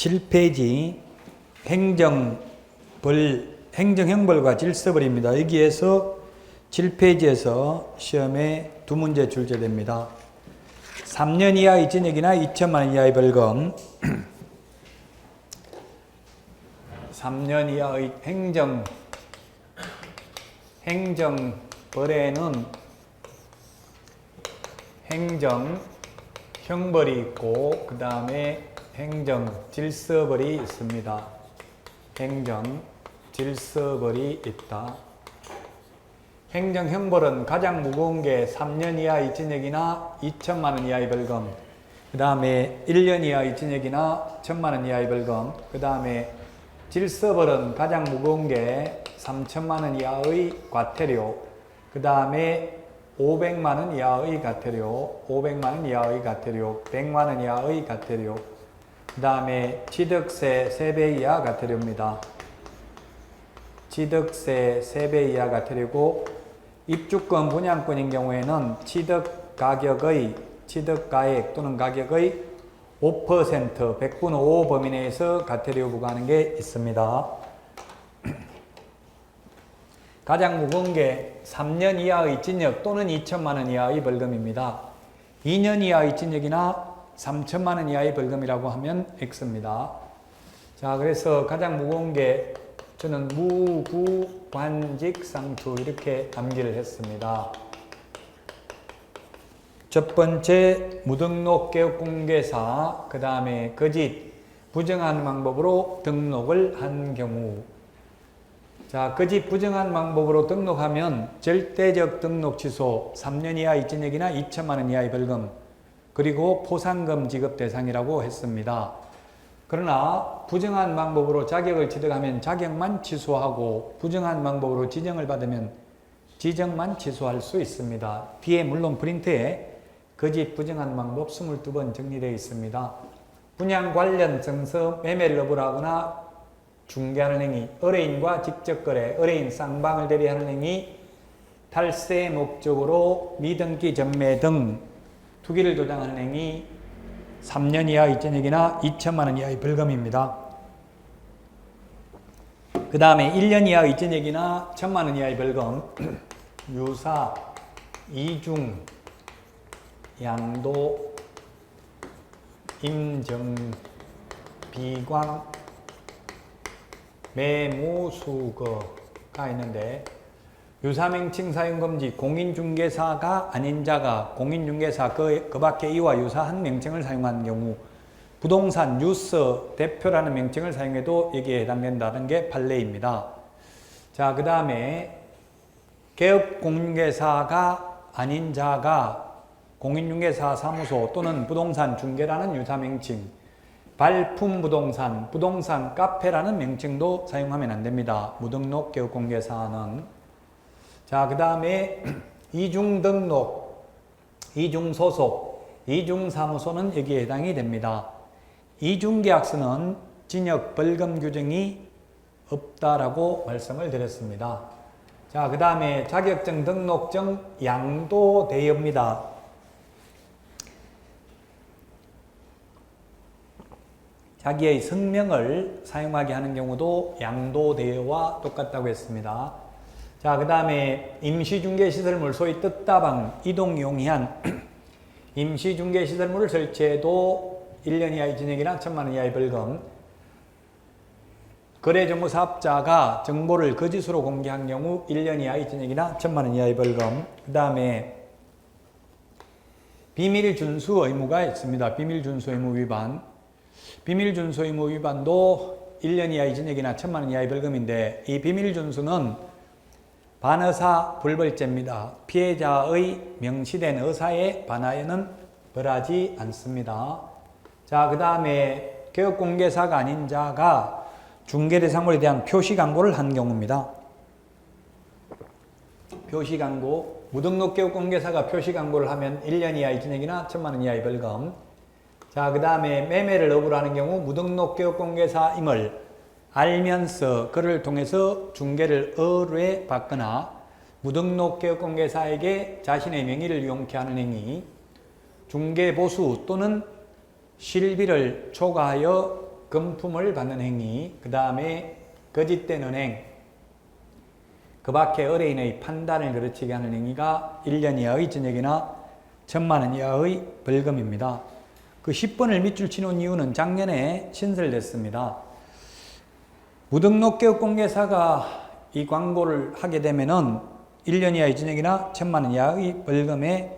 7페이지 행정형벌과 질서벌입니다. 여기에서 7페이지에서 시험에 두 문제 출제됩니다. 3년 이하의 징역이나 2천만 원 이하의 벌금. 3년 이하의 행정벌에는 행정형벌이 있고 그 다음에 행정질서벌이 있습니다. 행정질서벌이 있다. 행정형벌은 가장 무거운 게 3년 이하의 징역이나 2천만 원 이하의 벌금, 그 다음에 1년 이하의 징역이나 1천만 원 이하의 벌금, 그 다음에 질서벌은 가장 무거운 게 3천만 원 이하의 과태료, 그 다음에 500만 원 이하의 과태료, 500만 원 이하의 과태료, 100만 원 이하의 과태료, 그 다음에 취득세 3배 이하 과태료입니다. 취득세 3배 이하 과태료고, 입주권, 분양권인 경우에는 취득가액 또는 가격의 5%, 100분의 5 범위 내에서 과태료 부과하는 게 있습니다. 가장 무거운 게 3년 이하의 징역 또는 2천만 원 이하의 벌금입니다. 2년 이하의 징역이나 3천만 원 이하의 벌금이라고 하면 X입니다. 자, 그래서 가장 무거운 게 저는 무구관직상투 이렇게 암기를 했습니다. 첫 번째 무등록 개업공개사, 그 다음에 거짓, 부정한 방법으로 등록을 한 경우. 자, 거짓 부정한 방법으로 등록하면 절대적 등록 취소, 3년 이하의 징역이나 2천만 원 이하의 벌금, 그리고 포상금 지급 대상이라고 했습니다. 그러나 부정한 방법으로 자격을 취득하면 자격만 취소하고 부정한 방법으로 지정을 받으면 지정만 취소할 수 있습니다. 뒤에 물론 프린트에 거짓 부정한 방법 22번 정리되어 있습니다. 분양 관련 증서 매매를 업으로하거나 중개하는 행위, 의뢰인과 직접 거래, 의뢰인 쌍방을 대리하는 행위, 탈세 목적으로 미등기 전매 등 투기를 조장하는 행위, 3년 이하의 징역이나 2천만 원 이하의 벌금입니다. 그 다음에 1년 이하의 징역이나 1천만 원 이하의 벌금, 유사, 이중, 양도, 임정, 비광, 매무수거가 있는데, 유사명칭 사용금지, 공인중개사가 아닌 자가 공인중개사 그 밖에 이와 유사한 명칭을 사용한 경우, 부동산 뉴스 대표라는 명칭을 사용해도 여기에 해당된다는 게 판례입니다. 자, 그 다음에 개업공인중개사가 아닌 자가 공인중개사 사무소 또는 부동산 중개라는 유사명칭, 발품부동산, 부동산 카페라는 명칭도 사용하면 안 됩니다. 무등록 개업공개사는. 자, 그 다음에 이중등록, 이중소속, 이중사무소는 여기에 해당이 됩니다. 이중계약서는 징역 벌금 규정이 없다라고 말씀을 드렸습니다. 자, 그 다음에 자격증 등록증 양도대여입니다. 자기의 성명을 사용하게 하는 경우도 양도대여와 똑같다고 했습니다. 자, 그 다음에 임시중개시설물, 소위 뜻다방, 이동용이한 임시중개시설물을 설치해도 1년 이하의 징역이나 1천만 원 이하의 벌금, 거래정보사업자가 정보를 거짓으로 공개한 경우 1년 이하의 징역이나 1천만 원 이하의 벌금, 그 다음에 비밀준수 의무가 있습니다. 비밀준수 의무 위반. 비밀준수 의무 위반도 1년 이하의 징역이나 1천만 원 이하의 벌금인데, 이 비밀준수는 반의사 불벌죄입니다. 피해자의 명시된 의사에 반하여는 벌하지 않습니다. 자, 그 다음에 개업공개사가 아닌 자가 중개대상물에 대한 표시광고를 한 경우입니다. 표시광고, 무등록 개업공개사가 표시광고를 하면 1년 이하의 징역이나 1천만 원 이하의 벌금. 자, 그 다음에 매매를 업으로 하는 경우 무등록 개업공개사임을 알면서 그를 통해서 중개를 의뢰받거나 무등록 개업공개사에게 자신의 명의를 이용케 하는 행위, 중개보수 또는 실비를 초과하여 금품을 받는 행위, 그 다음에 거짓된 은행, 그 밖에 의뢰인의 판단을 그르치게 하는 행위가 1년 이하의 징역이나 1,000만 원 이하의 벌금입니다. 그 10번을 밑줄 치는 이유는 작년에 신설됐습니다. 무등록 개업공개사가 이 광고를 하게 되면은 1년 이하의 징역이나 1,000만 원 이하의 벌금에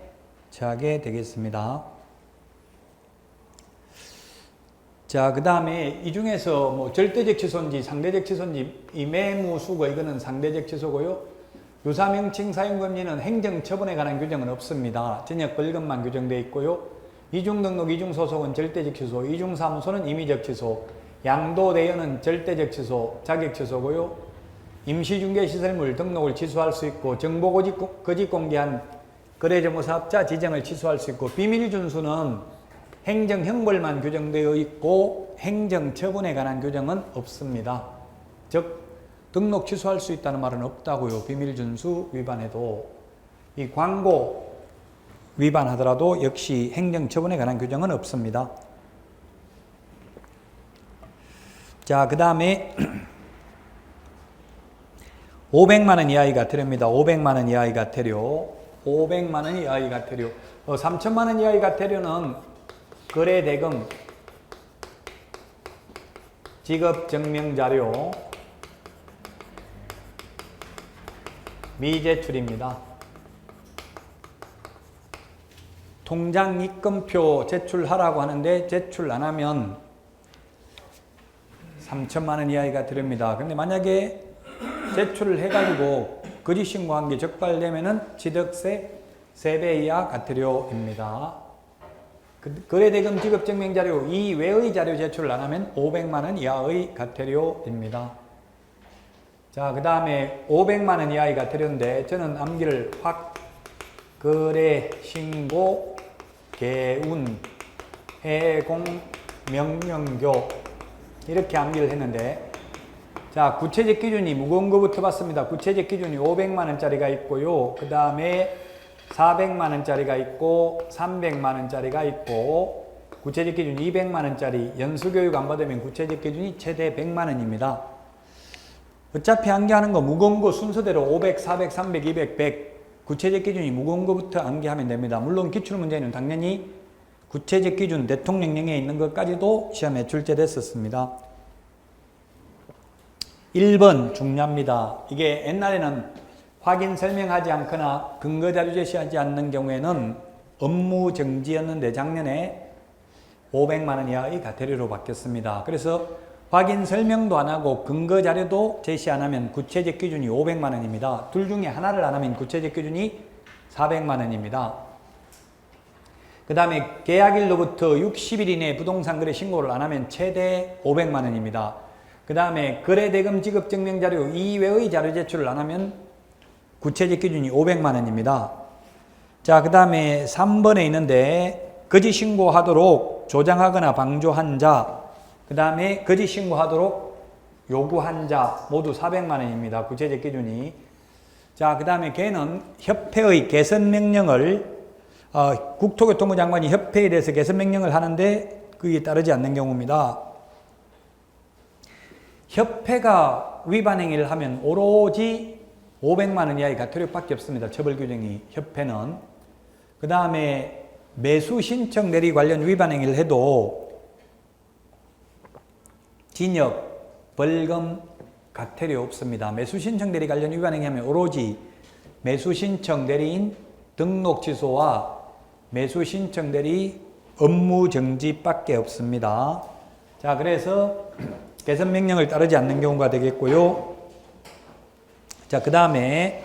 처하게 되겠습니다. 자, 그 다음에 이 중에서 뭐 절대적 취소인지 상대적 취소인지 이 매무수거 이거는 상대적 취소고요. 유사명칭 사용금지는 행정처분에 관한 규정은 없습니다. 징역 벌금만 규정되어 있고요. 이중등록, 이중소속은 절대적 취소, 이중사무소는 임의적 취소, 양도대여는 절대적 취소, 자격 취소고요. 임시중개시설물 등록을 취소할 수 있고, 정보 거짓 공개한 거래정보사업자 지정을 취소할 수 있고, 비밀준수는 행정형벌만 규정되어 있고 행정처분에 관한 규정은 없습니다. 즉 등록 취소할 수 있다는 말은 없다고요. 비밀준수 위반해도. 이 광고 위반하더라도 역시 행정처분에 관한 규정은 없습니다. 자, 그 다음에 500만 원 이하의 과태료입니다. 500만 원 이하의 과태료. 500만 원 이하의 과태료. 3천만 원 이하의 과태료는 거래대금, 지급증명자료, 미제출입니다. 통장 입금표 제출하라고 하는데 제출 안 하면 3천만 원 이하의 과태료입니다. 근데 만약에 제출을 해가지고 거짓 신고한 게 적발되면은 취득세 3배 이하 과태료입니다. 거래대금 지급증명자료 이외의 자료 제출을 안 하면 500만 원 이하의 과태료입니다. 자, 그 다음에 500만 원 이하의 과태료인데 저는 암기를 거래, 신고, 개운, 해공, 명령교 이렇게 암기를 했는데, 자, 구체적 기준이 무거운 거부터 봤습니다. 구체적 기준이 500만 원짜리가 있고요. 그 다음에 400만 원짜리가 있고 300만 원짜리가 있고 구체적 기준 200만 원짜리 연수교육 안 받으면 구체적 기준이 최대 100만 원입니다. 어차피 암기하는 거 무거운 거 순서대로 500, 400, 300, 200, 100 구체적 기준이 무거운 거부터 암기하면 됩니다. 물론 기출문제는 당연히 구체적 기준 대통령령에 있는 것까지도 시험에 출제됐었습니다. 1번 중요합니다. 이게 옛날에는 확인 설명하지 않거나 근거자료 제시하지 않는 경우에는 업무 정지였는데 작년에 500만 원 이하의 과태료로 바뀌었습니다. 그래서 확인 설명도 안 하고 근거자료도 제시 안 하면 구체적 기준이 500만 원입니다. 둘 중에 하나를 안 하면 구체적 기준이 400만 원입니다. 그 다음에 계약일로부터 60일 이내에 부동산 거래 신고를 안 하면 최대 500만 원입니다. 그 다음에 거래대금 지급증명자료 이외의 자료 제출을 안 하면 구체적 기준이 500만 원입니다. 자, 그 다음에 3번에 있는데 거짓 신고하도록 조장하거나 방조한 자, 그 다음에 거짓 신고하도록 요구한 자 모두 400만 원입니다. 구체적 기준이. 자, 그 다음에 걔는 협회의 개선명령을 국토교통부 장관이 협회에 대해서 개선명령을 하는데 그게 따르지 않는 경우입니다. 협회가 위반 행위를 하면 오로지 500만 원 이하의 과태료밖에 없습니다. 처벌 규정이 협회는. 그 다음에 매수 신청 대리 관련 위반 행위를 해도 징역, 벌금, 과태료 없습니다. 매수 신청 대리 관련 위반 행위하면 오로지 매수 신청 대리인 등록 취소와 매수 신청 대리 업무 정지밖에 없습니다. 자, 그래서 개선 명령을 따르지 않는 경우가 되겠고요. 자, 그 다음에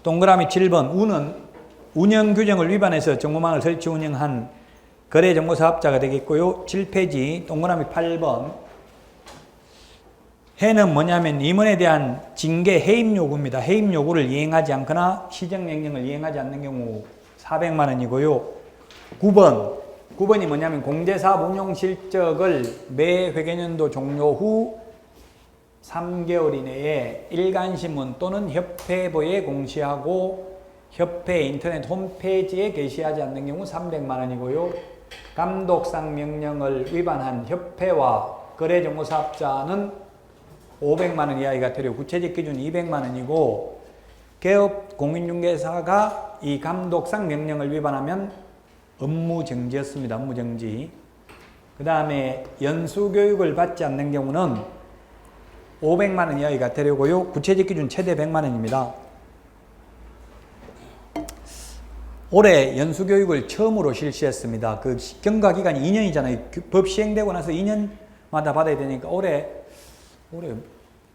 동그라미 7번 우는 운영 규정을 위반해서 정보망을 설치 운영한 거래정보사업자가 되겠고요. 7페이지 동그라미 8번 해는 뭐냐면 임원에 대한 징계 해임 요구입니다. 해임 요구를 이행하지 않거나 시정명령을 이행하지 않는 경우 400만 원이고요. 9번이 뭐냐면 공제사업 운용 실적을 매 회계년도 종료 후 3개월 이내에 일간신문 또는 협회보에 공시하고 협회 인터넷 홈페이지에 게시하지 않는 경우 300만 원이고요. 감독상 명령을 위반한 협회와 거래정보사업자는 500만 원 이하의 과태료, 구체적 기준 200만 원이고 개업 공인중개사가 이 감독상 명령을 위반하면 업무정지였습니다. 업무정지. 그 다음에 연수교육을 받지 않는 경우는 500만 원 이하의 과태료고요. 구체적 기준 최대 100만 원입니다. 올해 연수교육을 처음으로 실시했습니다. 그 경과기간이 2년이잖아요. 법 시행되고 나서 2년마다 받아야 되니까 올해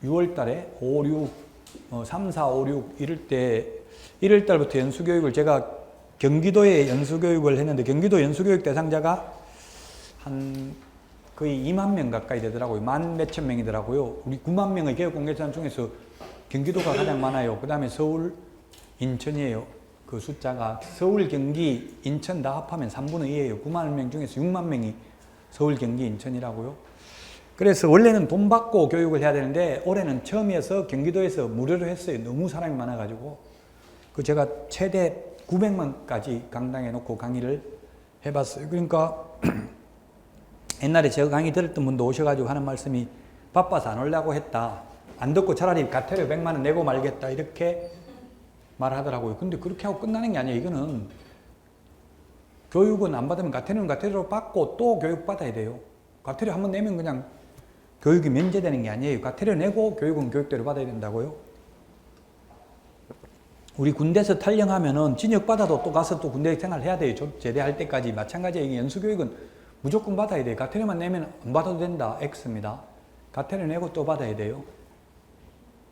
6월 달에 5, 6, 3, 4, 5, 6 이럴 때 1월 달부터 연수교육을 제가 경기도에 연수교육을 했는데 경기도 연수교육 대상자가 한 거의 2만 명 가까이 되더라고요. 만 몇천 명이더라고요. 우리 9만 명의 개업공개사 중에서 경기도가 가장 많아요. 그 다음에 서울, 인천이에요. 그 숫자가 서울, 경기, 인천 다 합하면 3분의 2예요. 9만 명 중에서 6만 명이 서울, 경기, 인천이라고요. 그래서 원래는 돈 받고 교육을 해야 되는데 올해는 처음이어서 경기도에서 무료로 했어요. 너무 사람이 많아가지고. 그 제가 최대 900만까지 강당에 놓고 강의를 해봤어요. 그러니까 옛날에 제가 강의 들었던 분도 오셔가지고 하는 말씀이 바빠서 안 오려고 했다. 안 듣고 차라리 과태료 100만 원 내고 말겠다. 이렇게 말하더라고요. 근데 그렇게 하고 끝나는 게 아니에요. 이거는 교육은 안 받으면 과태료는 과태료로 받고 또 교육 받아야 돼요. 과태료 한번 내면 그냥 교육이 면제되는 게 아니에요. 과태료 내고 교육은 교육대로 받아야 된다고요. 우리 군대에서 탈영하면은 진역 받아도 또 가서 또 군대 생활 해야 돼요. 제대할 때까지. 마찬가지예요. 연수교육은 무조건 받아야 돼요. 과태료만 내면 안 받아도 된다. X입니다. 과태료 내고 또 받아야 돼요.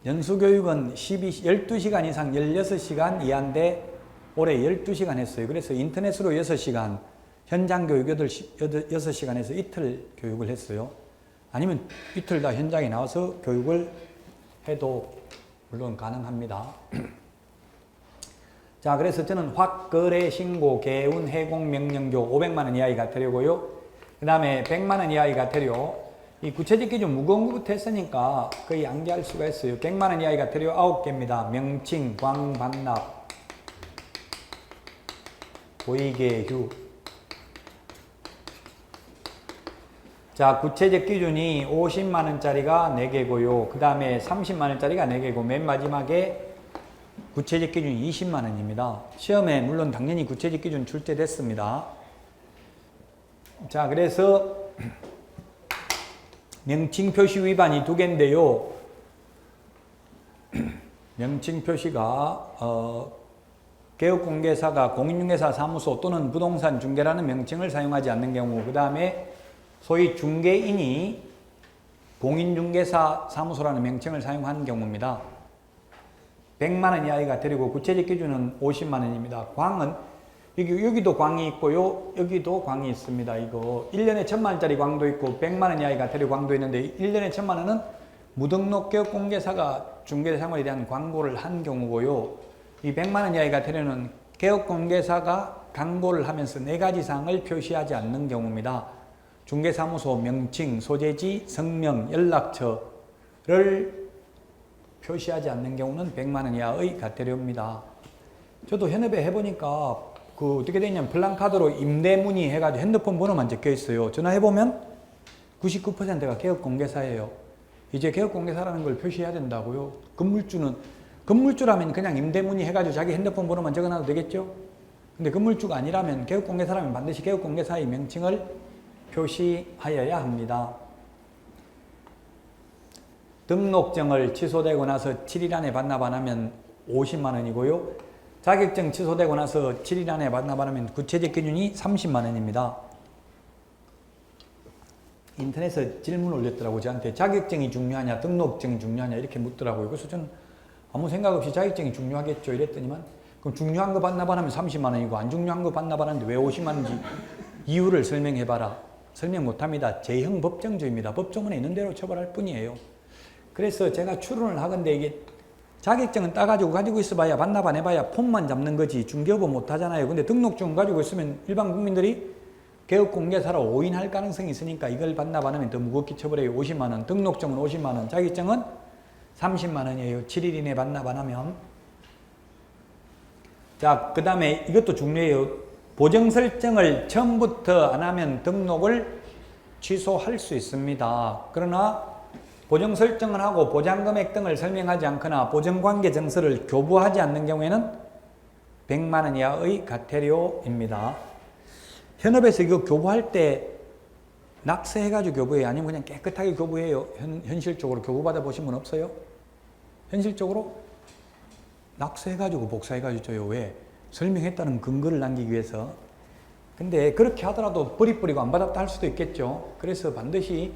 연수교육은 12시간 이상 16시간 이하인데 올해 12시간 했어요. 그래서 인터넷으로 6시간, 현장 교육 6시간 해서 이틀 교육을 했어요. 아니면 이틀 다 현장에 나와서 교육을 해도 물론 가능합니다. 자, 그래서 저는 확거래 신고, 개운, 해공, 명령조 500만 원 이하의 과태료고요. 그 다음에 100만 원 이하의 과태료. 이 구체적 기준 무거운 것부터 했으니까 거의 암기할 수가 있어요. 100만 원 이하의 과태료 9개입니다. 명칭, 광, 반납, 고의계휴. 자, 구체적 기준이 50만 원짜리가 4개고요. 그 다음에 30만 원짜리가 4개고 맨 마지막에 구체적 기준이 20만 원입니다. 시험에 물론 당연히 구체적 기준 출제됐습니다. 자, 그래서 명칭 표시 위반이 2개인데요. 명칭 표시가 개업공개사가 공인중개사 사무소 또는 부동산 중개라는 명칭을 사용하지 않는 경우, 그 다음에 소위 중개인이 공인중개사 사무소라는 명칭을 사용하는 경우입니다. 100만 원 이하의 과태료고 구체적 기준은 50만 원입니다. 광은 여기도 광이 있고요. 여기도 광이 있습니다. 이거 1년에 1000만 원짜리 광도 있고 100만 원 이하의 과태료 광도 있는데 1년에 1000만 원은 무등록 개업공개사가 중개사무에 대한 광고를 한 경우고요. 이 100만 원 이하의 과태료는 개업공개사가 광고를 하면서 4가지 사항을 표시하지 않는 경우입니다. 중개사무소 명칭, 소재지, 성명, 연락처를 표시하지 않는 경우는 100만 원 이하의 과태료입니다. 저도 현업에 해보니까 어떻게 되냐면 플랜카드로 임대문의 해가지고 핸드폰 번호만 적혀 있어요. 전화해보면 99%가 개업공개사예요. 이제 개업공개사라는 걸 표시해야 된다고요. 건물주라면 그냥 임대문의 해가지고 자기 핸드폰 번호만 적어놔도 되겠죠? 근데 건물주가 아니라면 개업공개사라면 반드시 개업공개사의 명칭을 표시하여야 합니다. 등록증을 취소되고 나서 7일 안에 반납 안 하면 50만 원이고요. 자격증 취소되고 나서 7일 안에 반납 안 하면 구체적 기준이 30만 원입니다. 인터넷에 질문 올렸더라고요. 저한테 자격증이 중요하냐, 등록증이 중요하냐 이렇게 묻더라고요. 그래서 저는 아무 생각 없이 자격증이 중요하겠죠 이랬더니만 그럼 중요한 거 반납 안 하면 30만 원이고 안 중요한 거 반납 안 하는데 왜 50만 원인지 이유를 설명해봐라. 설명 못합니다. 제형 법정주의입니다. 법조문에 있는 대로 처벌할 뿐이에요. 그래서 제가 추론을 하건데 이게 자격증은 가지고 있어봐야 반납 안 해봐야 폼만 잡는 거지 중개업은 못하잖아요. 근데 등록증 가지고 있으면 일반 국민들이 개업공개사로 오인할 가능성이 있으니까 이걸 반납 안 하면 더 무겁게 처벌해요. 50만 원, 등록증은 50만 원, 자격증은 30만 원이에요. 7일 이내 반납 안 하면. 자, 그 다음에 이것도 중요해요. 보정 설정을 처음부터 안 하면 등록을 취소할 수 있습니다. 그러나 보정 설정을 하고 보장금액 등을 설명하지 않거나 보정관계 증서를 교부하지 않는 경우에는 100만 원 이하의 과태료입니다. 현업에서 이거 교부할 때 낙서해가지고 교부해요? 아니면 그냥 깨끗하게 교부해요? 현실적으로 교부받아 보신 분 없어요? 현실적으로 낙서해가지고 복사해가지고 줘요. 왜? 설명했다는 근거를 남기기 위해서. 근데 그렇게 하더라도 버리고 안 받았다 할 수도 있겠죠. 그래서 반드시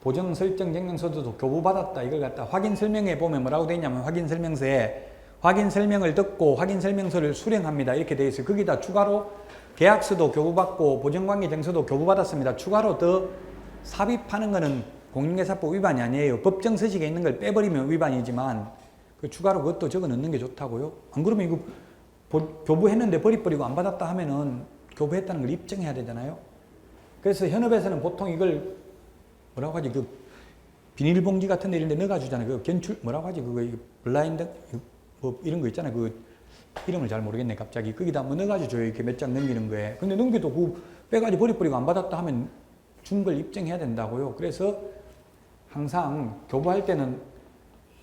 보정 설정 증명서도 교부받았다 이걸 갖다 확인 설명에 보면 뭐라고 되어 있냐면 확인 설명서에 확인 설명을 듣고 확인 설명서를 수령합니다 이렇게 되어 있어요. 거기다 추가로 계약서도 교부받고 보정관계 증서도 교부받았습니다. 추가로 더 삽입하는 거는 공인중개사법 위반이 아니에요. 법정 서식에 있는 걸 빼버리면 위반이지만 그 추가로 그것도 적어 넣는 게 좋다고요. 안 그러면 이거 교부했는데 버리고 안 받았다 하면은 교부했다는 걸 입증해야 되잖아요. 그래서 현업에서는 보통 이걸 뭐라고 하지? 그 비닐봉지 같은 데 이런 데 넣어주잖아요. 그 견출 뭐라고 하지? 그거 블라인드 뭐 이런 거 있잖아요. 그 이름을 잘 모르겠네 갑자기. 거기다 뭐 넣어가지고 줘요. 이렇게 몇 장 넘기는 거에. 근데 넘겨도 그 빼가지고 버리고 안 받았다 하면 준 걸 입증해야 된다고요. 그래서 항상 교부할 때는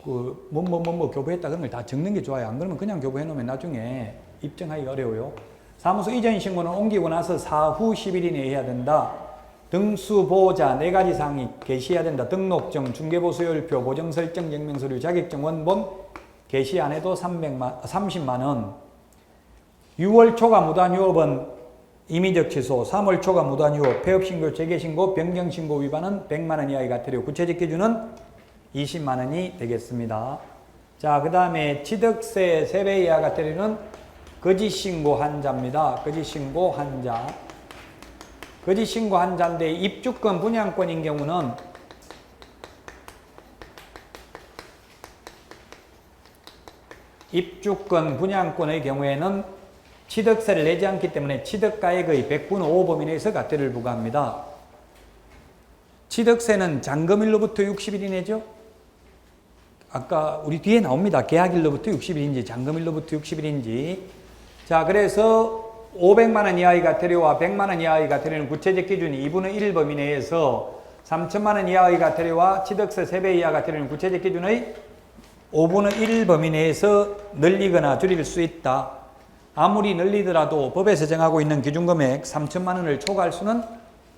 그 뭐 교부했다 그런 걸 다 적는 게 좋아요. 안 그러면 그냥 교부해 놓으면 나중에 입증하기가 어려워요. 사무소 이전 신고는 옮기고 나서 사후 10일 이내에 해야 된다. 등수보호자 4가지 사항이 게시해야 된다. 등록증, 중개보수요일표, 보정설정 증명서류, 자격증 원본 게시 안 해도 30만 원. 6월 초과 무단휴업은 임의적 취소, 3월 초과 무단휴업, 폐업신고, 재개신고, 변경신고 위반은 100만 원 이하의 과태료, 구체적 기준은 20만 원이 되겠습니다. 자, 그 다음에 취득세 3배 이하 과태료는 거짓신고 한자입니다. 거짓신고 한자. 거짓신고 한자인데 입주권, 분양권인 경우는 입주권, 분양권의 경우에는 취득세를 내지 않기 때문에 취득가액의 100분의 5 범위 내에서 과태료를 부과합니다. 취득세는 잔금일로부터 60일 이내죠? 아까 우리 뒤에 나옵니다. 계약일로부터 60일인지 잔금일로부터 60일인지. 자, 그래서 500만 원 이하의 과태료와 100만 원 이하의 과태료는 구체적 기준이 2분의 1 범위 내에서 3천만 원 이하의 과태료와 취득세 3배 이하 과태료는 구체적 기준의 5분의 1 범위 내에서 늘리거나 줄일 수 있다. 아무리 늘리더라도 법에서 정하고 있는 기준금액 3천만 원을 초과할 수는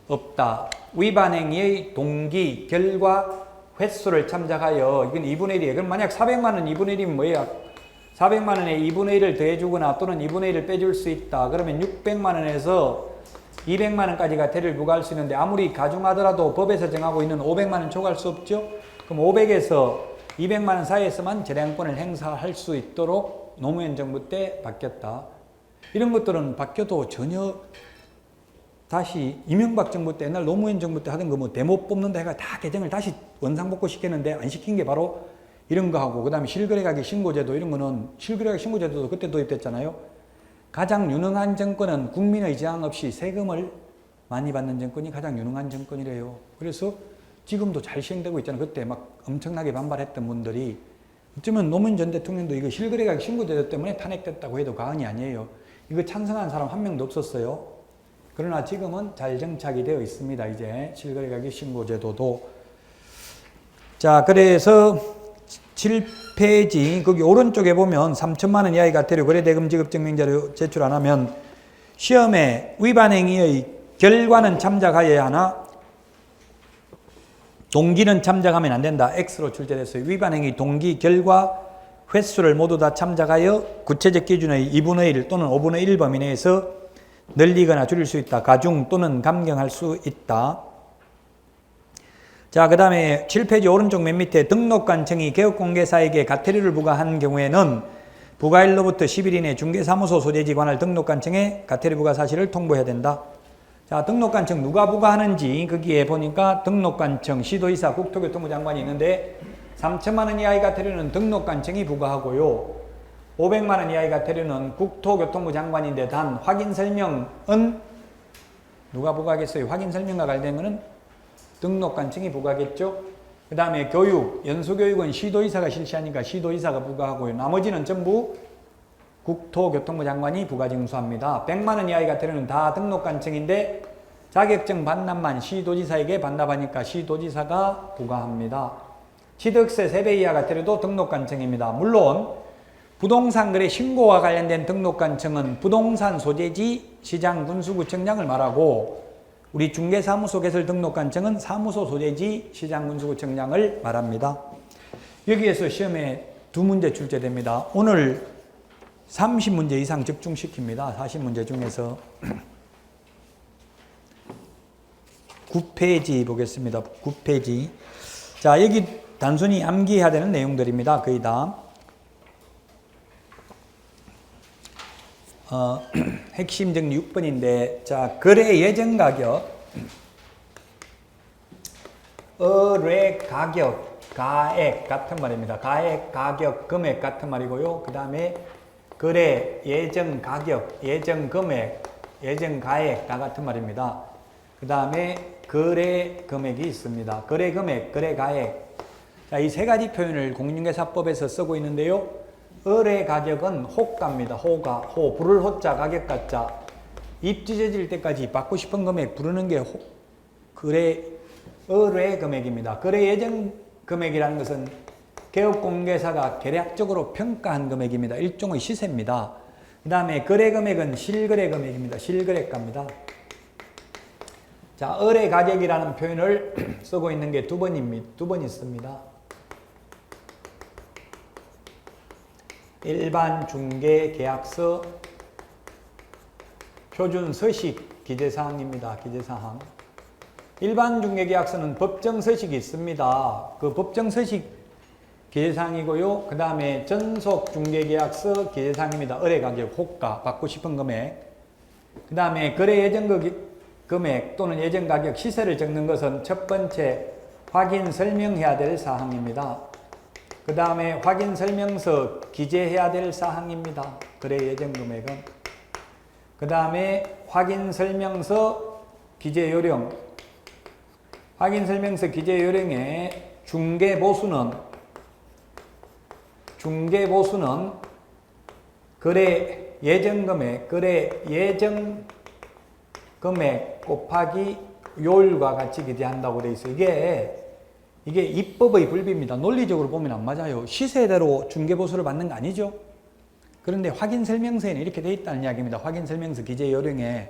없다. 위반 행위의 동기, 결과, 횟수를 참작하여 이건 2분의 1이에요. 그럼 만약 400만 원 2분의 1이면 뭐예요? 400만 원에 2분의 1을 더해주거나 또는 2분의 1을 빼줄 수 있다. 그러면 600만 원에서 200만 원까지 과태료를 부과할 수 있는데 아무리 가중하더라도 법에서 정하고 있는 500만 원 초과할 수 없죠? 그럼 500에서 200만 원 사이에서만 재량권을 행사할 수 있도록 노무현 정부 때 바뀌었다. 이런 것들은 바뀌어도 전혀 다시 이명박 정부 때 옛날 노무현 정부 때 하던 거 뭐 대못 뽑는다 해가 다 개정을 다시 원상복구 시켰는데 안 시킨 게 바로 이런 거 하고 그 다음에 실거래가격 신고제도 이런 거는 실거래가격 신고제도도 그때 도입됐잖아요. 가장 유능한 정권은 국민의 저항 없이 세금을 많이 받는 정권이 가장 유능한 정권이래요. 그래서 지금도 잘 시행되고 있잖아요. 그때 막 엄청나게 반발했던 분들이 어쩌면 노무현 전 대통령도 이거 실거래가격 신고제도 때문에 탄핵됐다고 해도 과언이 아니에요. 이거 찬성한 사람 한 명도 없었어요. 그러나 지금은 잘 정착이 되어 있습니다. 이제 실거래가격 신고제도도. 자, 그래서 7페이지 거기 오른쪽에 보면 3천만 원 이하의 과태료 거래대금 지급증명자료 제출 안 하면 시험에 위반 행위의 결과는 참작하여야 하나 동기는 참작하면 안 된다. X로 출제됐어요. 위반 행위 동기, 결과, 횟수를 모두 다 참작하여 구체적 기준의 2분의 1 또는 5분의 1 범위 내에서 늘리거나 줄일 수 있다. 가중 또는 감경할 수 있다. 자, 그 다음에 7페이지 오른쪽 맨 밑에 등록관청이 개업공개사에게 과태료를 부과한 경우에는 부과일로부터 10일 이내 중개사무소 소재지 관할 등록관청에 과태료 부과 사실을 통보해야 된다. 자, 등록관청 누가 부과하는지 거기에 보니까 등록관청, 시도이사, 국토교통부 장관이 있는데 3천만 원 이하의 과태료는 등록관청이 부과하고요. 500만 원 이하의 과태료는 국토교통부 장관인데 단 확인설명은 누가 부과하겠어요? 확인설명과 관련된 거는 등록관청이 부과하겠죠. 그 다음에 교육, 연수교육은 시도이사가 실시하니까 시도이사가 부과하고요. 나머지는 전부 국토교통부 장관이 부과징수합니다. 100만 원 이하의 과태료는 다 등록관청인데 자격증 반납만 시도지사에게 반납하니까 시도지사가 부과합니다. 취득세 3배 이하가 되려도 등록관청입니다. 물론 부동산 거래 신고와 관련된 등록관청은 부동산 소재지 시장군수구청장을 말하고 우리 중개사무소 개설 등록관청은 사무소 소재지 시장군수구청장을 말합니다. 여기에서 시험에 2문제 출제됩니다. 오늘 30문제 이상 적중시킵니다. 40문제 중에서 9페이지 보겠습니다. 9페이지. 자, 여기 단순히 암기해야 되는 내용들입니다. 거의 다. 핵심 정리 6번인데, 자, 거래 예정 가격, 의뢰 가격, 가액 같은 말입니다. 가액, 가격, 금액 같은 말이고요. 그 다음에 거래 예정 가격, 예정 금액, 예정 가액 다 같은 말입니다. 그 다음에 거래 금액이 있습니다. 거래 금액, 거래 가액. 자, 이 세 가지 표현을 공인중개사법에서 쓰고 있는데요. 의뢰 가격은 호가입니다. 호가, 호, 부를 호자, 가격 가자. 입지제질 때까지 받고 싶은 금액 부르는 게 거래, 의뢰 금액입니다. 거래 예정 금액이라는 것은 개업공개사가 계략적으로 평가한 금액입니다. 일종의 시세입니다. 그 다음에 거래 금액은 실거래 금액입니다. 실거래가입니다. 자, 의뢰 가격이라는 표현을 쓰고 있는 게 두 번 있습니다. 일반 중개 계약서 표준 서식 기재사항입니다. 기재사항. 일반 중개 계약서는 법정 서식이 있습니다. 그 법정 서식 기재사항이고요. 그 다음에 전속 중개 계약서 기재사항입니다. 의뢰 가격, 호가, 받고 싶은 금액. 그 다음에 거래 예정 금액 또는 예정 가격 시세를 적는 것은 첫 번째 확인 설명해야 될 사항입니다. 그 다음에 확인 설명서 기재해야 될 사항입니다. 거래 예정 금액은. 그 다음에 확인 설명서 기재 요령. 확인 설명서 기재 요령의 중개 보수는 거래 예정 금액, 거래 예정 금액 곱하기 요율과 같이 기재한다고 되어 있어요. 이게 입법의 불비입니다. 논리적으로 보면 안 맞아요. 시세대로 중개보수를 받는 거 아니죠? 그런데 확인설명서에는 이렇게 되어 있다는 이야기입니다. 확인설명서 기재 요령에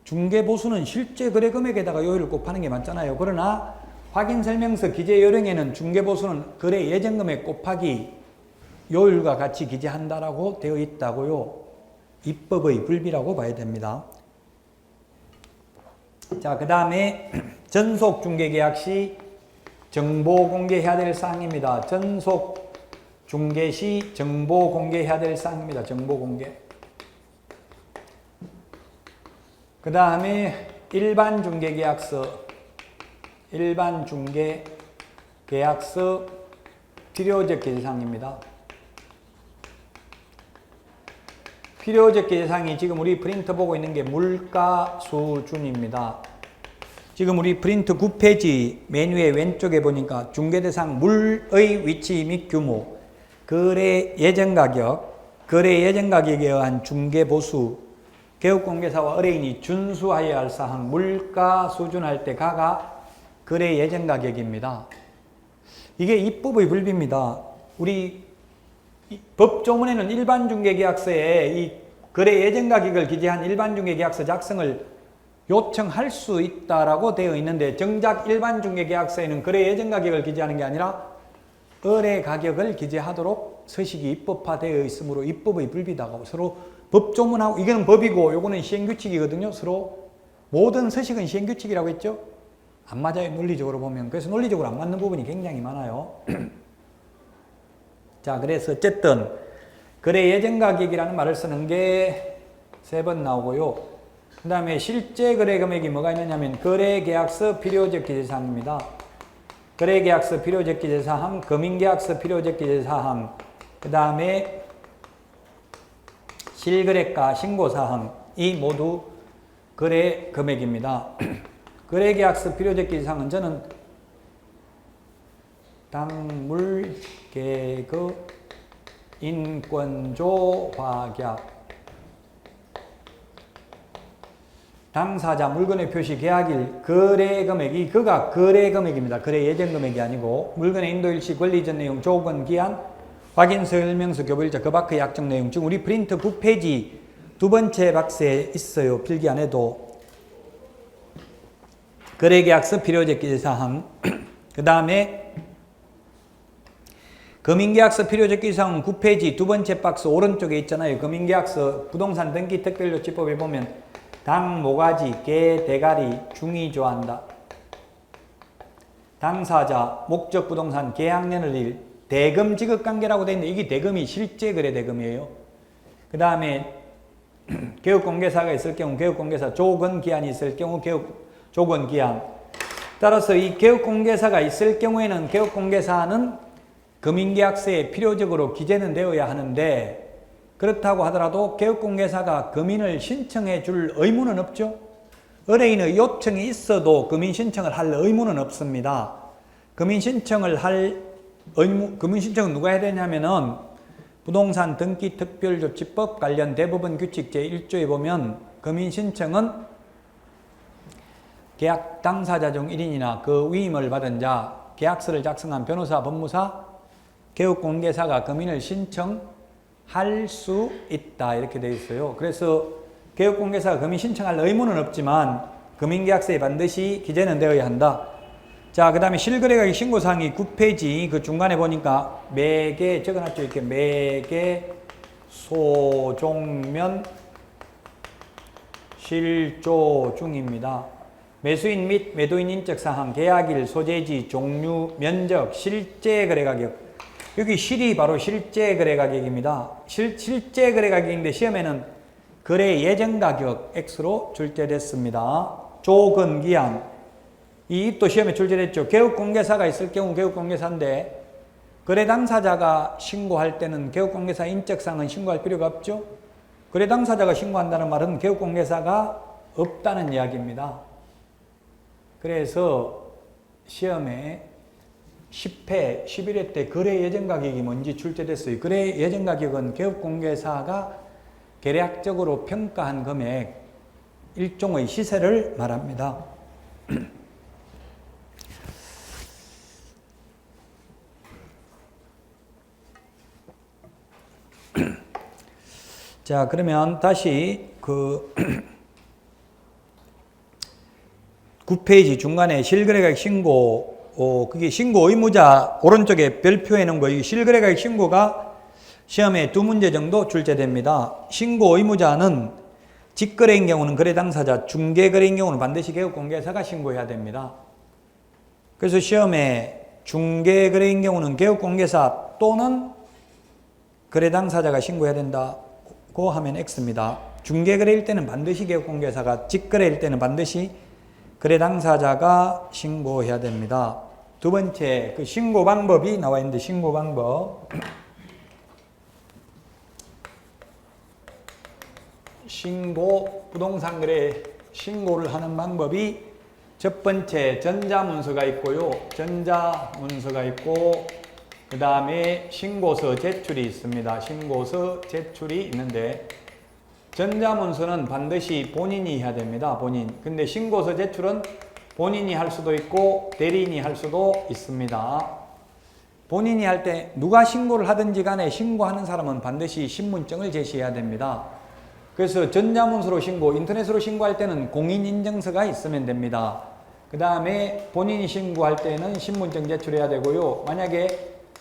중개보수는 실제 거래 금액에다가 요율을 곱하는 게 맞잖아요. 그러나 확인설명서 기재 요령에는 중개보수는 거래 예정 금액 곱하기 요율과 같이 기재한다라고 되어 있다고요. 입법의 불비라고 봐야 됩니다. 자, 그 다음에 전속 중개계약 시 정보 공개해야 될 사항입니다. 전속 중개 시 정보 공개해야 될 사항입니다. 정보 공개. 그 다음에 일반 중개계약서 필요적 기재사항입니다. 필요적 기재사항이 지금 우리 프린트 보고 있는 게 물가 수준입니다. 지금 우리 프린트 9페이지 메뉴의 왼쪽에 보니까 중개대상 물의 위치 및 규모, 거래 예정 가격에 의한 중개보수, 개업공개사와 의뢰인이 준수하여야 할 사항, 물가 수준할 때 가가 거래 예정 가격입니다. 이게 입법의 불비입니다. 우리 법조문에는 일반 중개계약서에 이 거래 예정 가격을 기재한 일반 중개계약서 작성을 요청할 수 있다라고 되어 있는데 정작 일반 중개계약서에는 거래 예정 가격을 기재하는 게 아니라 의뢰 가격을 기재하도록 서식이 입법화되어 있으므로 입법의 불비다고 서로 법조문하고 이거는 법이고 요거는 시행규칙이거든요. 서로 모든 서식은 시행규칙이라고 했죠. 안 맞아요. 논리적으로 보면. 그래서 논리적으로 안 맞는 부분이 굉장히 많아요. 자, 그래서 어쨌든 거래 예정 가격이라는 말을 쓰는 게 3번 나오고요. 그 다음에 실제 거래 금액이 뭐가 있느냐면 거래계약서 필요적 기재사항입니다. 거래계약서 필요적 기재사항, 금융계약서 필요적 기재사항, 그 다음에 실거래가 신고사항, 이 모두 거래 금액입니다. 거래계약서 필요적 기재사항은 저는 당물, 계급, 인권조, 확약 당사자 물건의 표시 계약일 거래 금액이 그가 거래 금액입니다. 거래 예정 금액이 아니고 물건의 인도일시 권리 이전 내용 조건 기한 확인 설명서 교부일자 그 밖의 약정 내용 즉 우리 프린트 9페이지 두 번째 박스에 있어요. 필기 안에도 거래계약서 필요적 기재사항 그 다음에 금융계약서 필요적 기재사항은 9페이지 두 번째 박스 오른쪽에 있잖아요. 금융계약서 부동산 등기 특별조치법에 보면 당, 모가지, 개, 대가리, 중이 좋아한다. 당사자, 목적 부동산, 계약년을 일, 대금 지급관계라고 되어 있는데 이게 대금이 실제 거래 대금이에요. 그 다음에 개업공개사가 있을 경우 개업공개사, 조건기한이 있을 경우 조건기한. 따라서 이 개업공개사가 있을 경우에는 개업공개사는 금융계약서에 필요적으로 기재는 되어야 하는데 그렇다고 하더라도 개업공개사가 금인을 신청해 줄 의무는 없죠. 의뢰인의 요청이 있어도 금인 신청을 할 의무는 없습니다. 금인 신청은 누가 해야 되냐면은 부동산 등기 특별조치법 관련 대법원 규칙 제1조에 보면 금인 신청은 계약 당사자 중 1인이나 그 위임을 받은 자, 계약서를 작성한 변호사, 법무사, 개업공개사가 금인을 신청할 수 있다 이렇게 되어 있어요. 그래서 개업공개사가 금인 신청할 의무는 없지만 금인계약서에 반드시 기재는 되어야 한다. 자, 그 다음에 실거래가격 신고사항이 9페이지 그 중간에 보니까 매개 적어놨죠. 이렇게 매개 소종면 실조 중입니다. 매수인 및 매도인 인적사항, 계약일, 소재지, 종류, 면적, 실제 거래가격. 여기 실이 바로 실제 거래가격입니다. 실제 거래가격인데 시험에는 거래 예정가격 X로 출제됐습니다. 조건기한. 이 또 시험에 출제됐죠. 개업공개사가 있을 경우 개업공개사인데 거래 당사자가 신고할 때는 개업공개사 인적사항은 신고할 필요가 없죠. 거래 당사자가 신고한다는 말은 개업공개사가 없다는 이야기입니다. 그래서 시험에 10회, 11회 때 거래 예정가격이 뭔지 출제됐어요. 거래 예정가격은 개업공개사가 계략적으로 평가한 금액, 일종의 시세를 말합니다. 자, 그러면 다시 그 9페이지 중간에 실거래가격 신고, 그게 신고 의무자 오른쪽에 별표해 놓은 거, 이 실거래가격 신고가 시험에 두 문제 정도 출제됩니다. 신고 의무자는 직거래인 경우는 거래 당사자, 중개거래인 경우는 반드시 개업공개사가 신고해야 됩니다. 그래서 시험에 중개거래인 경우는 개업공개사 또는 거래 당사자가 신고해야 된다고 하면 X입니다. 중개거래일 때는 반드시 개업공개사가, 직거래일 때는 반드시 거래 당사자가 신고해야 됩니다. 두 번째, 그 신고 방법이 나와 있는데, 신고 방법. 신고, 부동산 거래 신고를 하는 방법이 첫 번째, 전자문서가 있고요. 전자문서가 있고, 그 다음에 신고서 제출이 있습니다. 신고서 제출이 있는데, 전자문서는 반드시 본인이 해야 됩니다. 본인. 근데 신고서 제출은 본인이 할 수도 있고 대리인이 할 수도 있습니다. 본인이 할 때 누가 신고를 하든지 간에 신고하는 사람은 반드시 신분증을 제시해야 됩니다. 그래서 전자문서로 신고, 인터넷으로 신고할 때는 공인인증서가 있으면 됩니다. 그 다음에 본인이 신고할 때는 신분증 제출해야 되고요. 만약에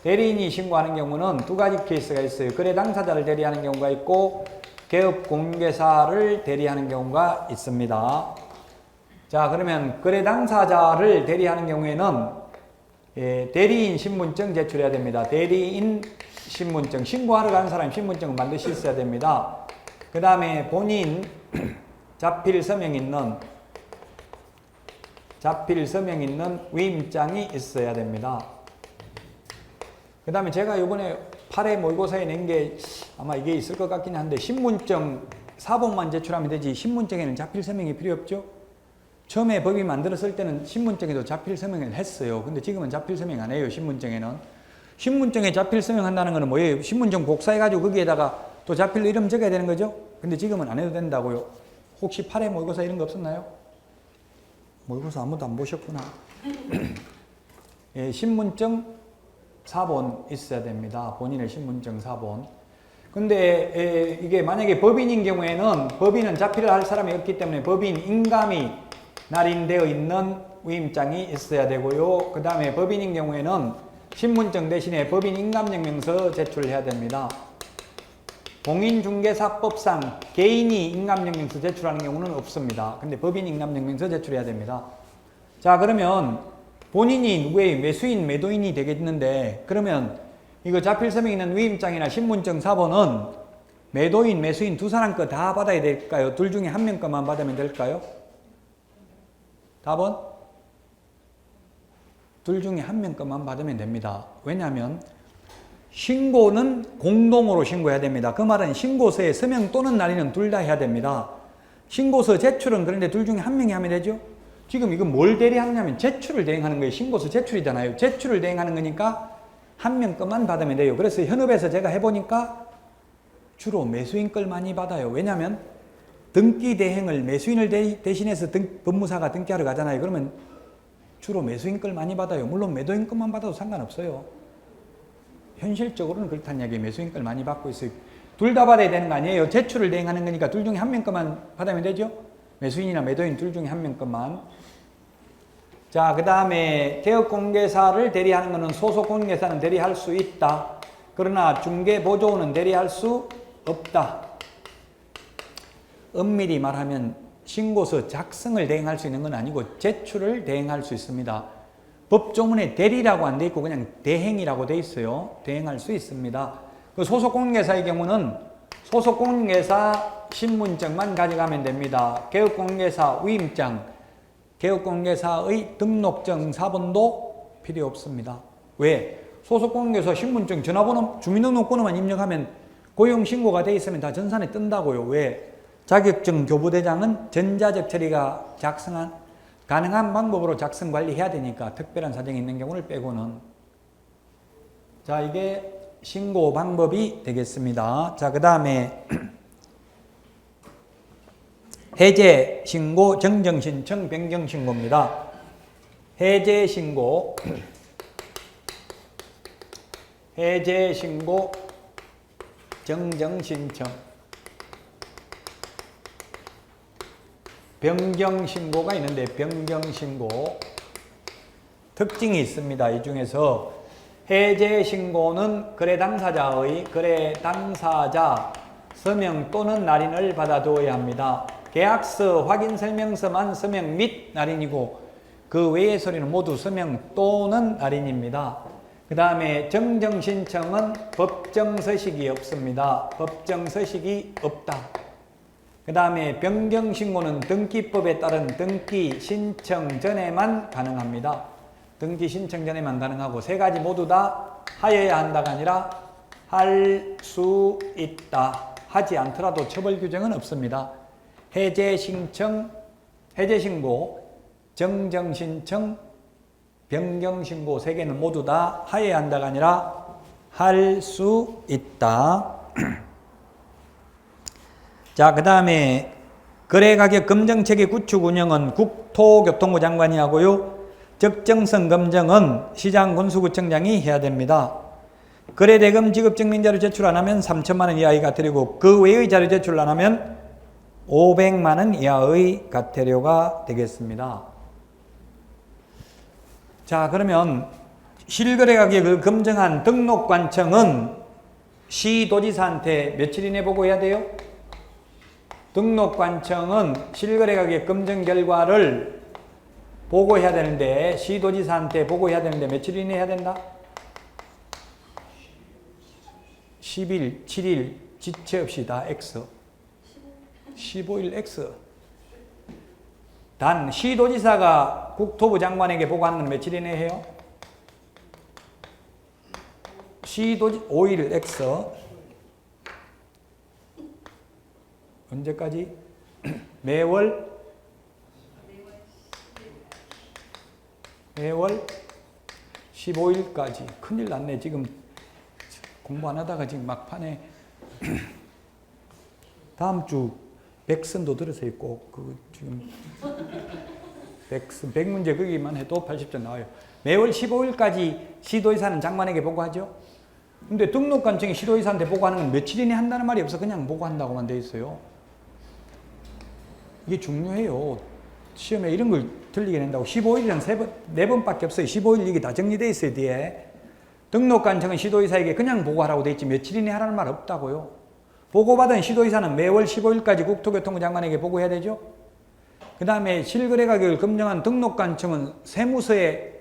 대리인이 신고하는 경우는 두 가지 케이스가 있어요. 거래 당사자를 대리하는 경우가 있고 개업공개사를 대리하는 경우가 있습니다. 자, 그러면 거래 당사자를 대리하는 경우에는 대리인 신분증 제출해야 됩니다. 대리인 신분증, 신고하러 가는 사람 신분증은 반드시 있어야 됩니다. 그 다음에 본인 자필 서명 있는 위임장이 있어야 됩니다. 그 다음에 제가 이번에 8회 모의고사에 낸 게 아마 이게 있을 것 같긴 한데, 신분증 사본만 제출하면 되지 신분증에는 자필 서명이 필요 없죠. 처음에 법이 만들었을 때는 신분증에도 자필 서명을 했어요. 근데 지금은 자필 서명 안 해요. 신분증에는. 신분증에 자필 서명한다는 거는 뭐예요? 신분증 복사해가지고 거기에다가 또 자필로 이름 적어야 되는 거죠. 근데 지금은 안 해도 된다고요. 혹시 8회 모의고사 이런 거 없었나요? 모의고사 아무도 안 보셨구나. 예, 신분증 4본 있어야 됩니다. 본인의 신분증 4본. 근데 이게 만약에 법인인 경우에는 법인은 자필을 할 사람이 없기 때문에 법인 인감이 날인되어 있는 위임장이 있어야 되고요. 그 다음에 법인인 경우에는 신분증 대신에 법인 인감증명서 제출해야 됩니다. 공인중개사법상 개인이 인감증명서 제출하는 경우는 없습니다. 근데 법인 인감증명서 제출해야 됩니다. 자, 그러면 본인이 누구의 매수인, 매도인이 되겠는데, 그러면 이거 자필 서명 있는 위임장이나 신분증 4번은 매도인, 매수인 두 사람 거 다 받아야 될까요? 둘 중에 한 명 거만 받으면 될까요? 답은? 둘 중에 한 명 거만 받으면 됩니다. 왜냐하면 신고는 공동으로 신고해야 됩니다. 그 말은 신고서에 서명 또는 날인은 둘 다 해야 됩니다. 신고서 제출은 그런데 둘 중에 한 명이 하면 되죠? 지금 이건 뭘 대리하느냐면 제출을 대행하는 거예요. 신고서 제출이잖아요. 제출을 대행하는 거니까 한 명 것만 받으면 돼요. 그래서 현업에서 제가 해보니까 주로 매수인 걸 많이 받아요. 왜냐하면 등기 대행을 매수인을 대신해서 법무사가 등기하러 가잖아요. 그러면 주로 매수인 걸 많이 받아요. 물론 매도인 것만 받아도 상관없어요. 현실적으로는 그렇다는 이야기예요. 매수인 걸 많이 받고 있어요. 둘 다 받아야 되는 거 아니에요. 제출을 대행하는 거니까 둘 중에 한 명 것만 받으면 되죠. 매수인이나 매도인 둘 중에 한 명 것만. 자, 그 다음에 개업공개사를 대리하는 것은 소속공개사는 대리할 수 있다. 그러나 중개보조원은 대리할 수 없다. 엄밀히 말하면 신고서 작성을 대행할 수 있는 건 아니고 제출을 대행할 수 있습니다. 법조문에 대리라고 안 돼 있고 그냥 대행이라고 돼 있어요. 대행할 수 있습니다. 그 소속공개사의 경우는 소속공개사 신분증만 가져가면 됩니다. 개업공개사 위임장, 개업공개사의 등록증 4번도 필요 없습니다. 왜? 소속공개사 신분증, 전화번호, 주민등록번호만 입력하면 고용신고가 돼 있으면 다 전산에 뜬다고요. 왜? 자격증 교부대장은 전자적 처리가 가능한 방법으로 작성 관리해야 되니까 특별한 사정이 있는 경우를 빼고는. 자, 이게 신고 방법이 되겠습니다. 자, 그 다음에 해제 신고, 정정 신청, 변경 신고입니다. 해제 신고, 해제 신고, 정정 신청, 변경 신고가 있는데 변경 신고 특징이 있습니다. 이 중에서 해제 신고는 거래 당사자 서명 또는 날인을 받아두어야 합니다. 계약서, 확인설명서만 서명 및 날인이고 그 외의 서류는 모두 서명 또는 날인입니다. 그 다음에 정정신청은 법정서식이 없습니다. 법정서식이 없다. 그 다음에 변경신고는 등기법에 따른 등기 신청 전에만 가능합니다. 등기 신청 전에만 가능하고 세 가지 모두 다 하여야 한다가 아니라 할 수 있다. 하지 않더라도 처벌 규정은 없습니다. 해제 신청, 해제 신고, 정정 신청, 변경 신고 세 개는 모두 다 하여야 한다가 아니라 할 수 있다. 자, 그 다음에 거래가격 검정체계 구축 운영은 국토교통부 장관이 하고요. 적정성 검증은 시장군수구청장이 해야 됩니다. 거래대금 지급증명자료 제출 안 하면 3천만 원 이하의 과태료고 그 외의 자료 제출 안 하면 500만 원 이하의 과태료가 되겠습니다. 자, 그러면 실거래가격을 검증한 등록관청은 시도지사한테 며칠 이내 보고해야 돼요? 등록관청은 실거래가격 검증 결과를 보고해야 되는데 시도지사한테 보고해야 되는데 며칠 이내 해야 된다? 10일, 7일 지체 없이 다 X. 15일 X. 단 시도지사가 국토부 장관에게 보고하는 건 며칠 이내 해요? 5일 X. 언제까지? 매월 15일까지. 큰일 났네. 지금 공부 안 하다가 지금 막판에 다음 주 백선도 들으세요. 꼭 지금 100문제 거기만 해도 80점 나와요. 매월 15일까지 시도의사는 장관에게 보고하죠. 근데 등록관청이 시도의사한테 보고하는 건 며칠 이내 한다는 말이 없어. 그냥 보고한다고만 돼 있어요. 이게 중요해요. 시험에 이런 걸 틀리게 낸다고. 15일은 4번밖에 없어요. 15일 이게 다 정리되어 있어요, 뒤에. 등록관청은 시도의사에게 그냥 보고하라고 돼 있지 며칠 이내 하라는 말 없다고요. 보고받은 시도의사는 매월 15일까지 국토교통부 장관에게 보고해야 되죠. 그 다음에 실거래 가격을 검증한 등록관청은 세무서에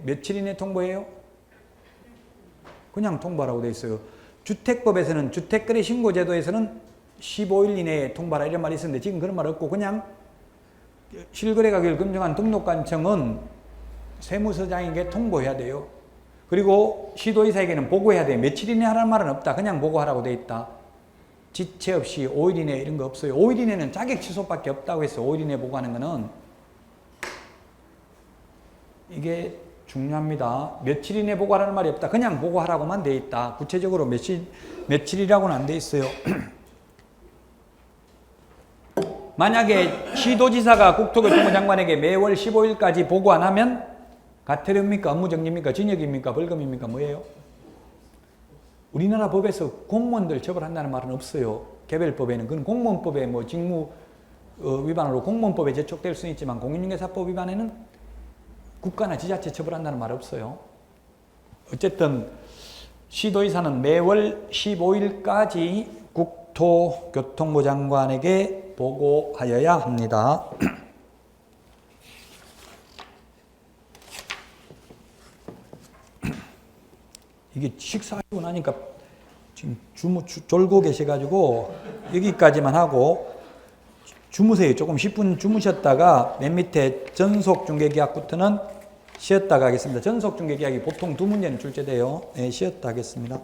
며칠 이내 통보해요? 그냥 통보하라고 돼 있어요. 주택법에서는 주택거래 신고제도에서는 15일 이내에 통보하라 이런 말이 있었는데 지금 그런 말 없고 그냥 실거래 가격을 검증한 등록관청은 세무서장에게 통보해야 돼요. 그리고 시도의사에게는 보고해야 돼요. 며칠 이내 하라는 말은 없다. 그냥 보고하라고 돼 있다. 지체 없이 5일 이내 이런 거 없어요. 5일 이내는 자격 취소밖에 없다고 했어요. 5일 이내 보고하는 거는. 이게 중요합니다. 며칠 이내 보고하라는 말이 없다. 그냥 보고하라고만 돼 있다. 구체적으로 며칠이라고는 안 돼 있어요. 만약에 시도지사가 국토교통부 장관에게 매월 15일까지 보고 안 하면 가태료입니까? 업무정지입니까? 징역입니까? 벌금입니까? 뭐예요? 우리나라 법에서 공무원들 처벌한다는 말은 없어요. 개별법에는. 그건 공무원법에 뭐 직무 위반으로 공무원법에 제촉될 수는 있지만 공인중개사법 위반에는 국가나 지자체 처벌한다는 말 없어요. 어쨌든 시도의사는 매월 15일까지 국토교통부 장관에게 보고하여야 합니다. 이게 식사하고 나니까 지금 졸고 계셔가지고 여기까지만 하고 주무세요. 조금 10분 주무셨다가 맨 밑에 전속중개계약부터는 쉬었다 가겠습니다. 전속중개계약이 보통 2문제는 출제돼요. 네, 쉬었다 하겠습니다.